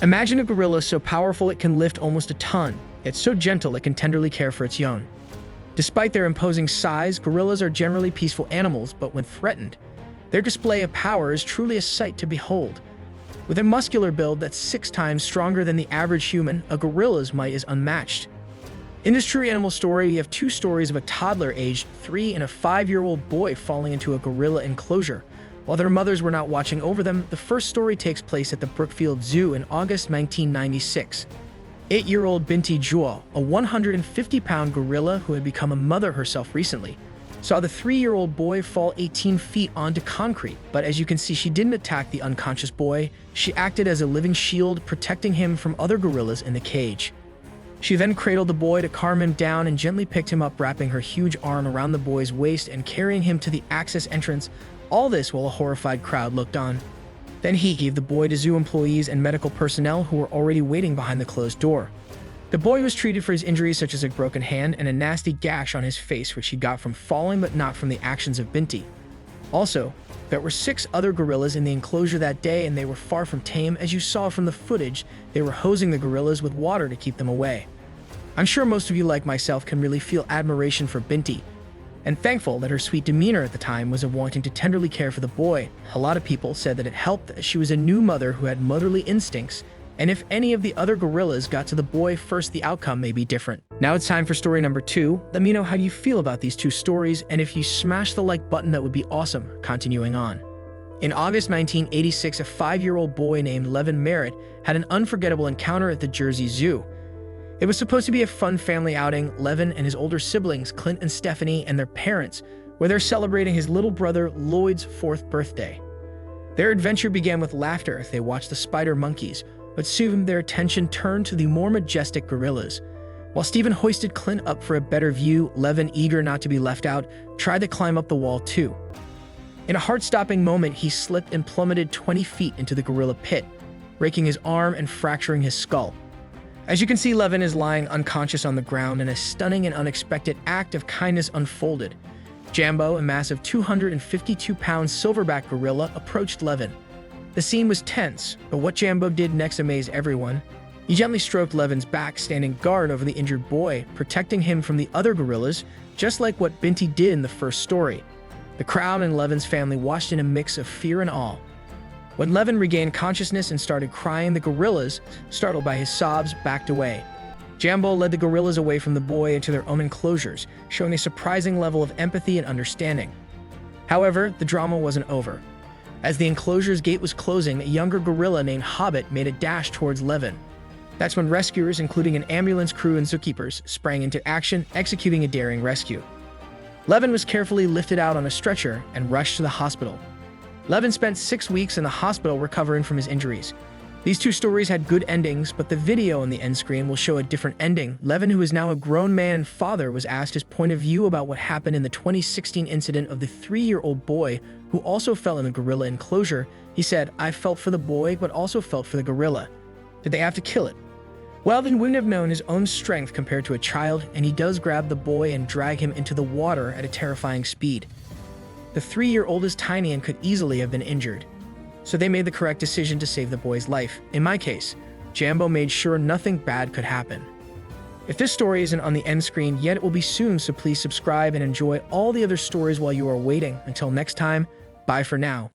Imagine a gorilla so powerful it can lift almost a ton, yet so gentle it can tenderly care for its young. Despite their imposing size, gorillas are generally peaceful animals, but when threatened, their display of power is truly a sight to behold. With a muscular build that's 6 times stronger than the average human, a gorilla's might is unmatched. In this true animal story, we have 2 stories of a toddler aged 3 and a 5-year-old boy falling into a gorilla enclosure. While their mothers were not watching over them, the first story takes place at the Brookfield Zoo in August 1996. 8-year-old Binti Jua, a 150-pound gorilla who had become a mother herself recently, saw the 3-year-old boy fall 18 feet onto concrete, but as you can see, she didn't attack the unconscious boy. She acted as a living shield, protecting him from other gorillas in the cage. She then cradled the boy to calm him down and gently picked him up, wrapping her huge arm around the boy's waist and carrying him to the access entrance, all this while a horrified crowd looked on. Then he gave the boy to zoo employees and medical personnel who were already waiting behind the closed door. The boy was treated for his injuries such as a broken hand and a nasty gash on his face which he got from falling but not from the actions of Binti. Also, there were 6 other gorillas in the enclosure that day and they were far from tame. As you saw from the footage, they were hosing the gorillas with water to keep them away. I'm sure most of you, like myself, can really feel admiration for Binti, and thankful that her sweet demeanor at the time was of wanting to tenderly care for the boy. A lot of people said that it helped that she was a new mother who had motherly instincts, and if any of the other gorillas got to the boy first, the outcome may be different. Now it's time for story number 2. Let me know how you feel about these 2 stories, and if you smash the like button, that would be awesome. Continuing on. In August 1986, a 5-year-old boy named Levan Merritt had an unforgettable encounter at the Jersey Zoo. It was supposed to be a fun family outing. Levan and his older siblings, Clint and Stephanie, and their parents were there celebrating his little brother Lloyd's 4th birthday. Their adventure began with laughter as they watched the spider monkeys, but soon their attention turned to the more majestic gorillas. While Stephen hoisted Clint up for a better view, Levan, eager not to be left out, tried to climb up the wall too. In a heart-stopping moment, he slipped and plummeted 20 feet into the gorilla pit, breaking his arm and fracturing his skull. As you can see, Levan is lying unconscious on the ground, and a stunning and unexpected act of kindness unfolded. Jambo, a massive 252-pound silverback gorilla, approached Levan. The scene was tense, but what Jambo did next amazed everyone. He gently stroked Levan's back, standing guard over the injured boy, protecting him from the other gorillas, just like what Binti did in the first story. The crowd and Levan's family watched in a mix of fear and awe. When Levan regained consciousness and started crying, the gorillas, startled by his sobs, backed away. Jambo led the gorillas away from the boy into their own enclosures, showing a surprising level of empathy and understanding. However, the drama wasn't over. As the enclosure's gate was closing, a younger gorilla named Hobbit made a dash towards Levan. That's when rescuers, including an ambulance crew and zookeepers, sprang into action, executing a daring rescue. Levan was carefully lifted out on a stretcher and rushed to the hospital. Levan spent 6 weeks in the hospital recovering from his injuries. These 2 stories had good endings, but the video on the end screen will show a different ending. Levan, who is now a grown man and father, was asked his point of view about what happened in the 2016 incident of the 3-year-old boy who also fell in the gorilla enclosure. He said, "I felt for the boy, but also felt for the gorilla. Did they have to kill it? Well, then wouldn't have known his own strength compared to a child, and he does grab the boy and drag him into the water at a terrifying speed. The 3-year-old is tiny and could easily have been injured. So they made the correct decision to save the boy's life. In my case, Jambo made sure nothing bad could happen." If this story isn't on the end screen yet, it will be soon, so please subscribe and enjoy all the other stories while you are waiting. Until next time, bye for now.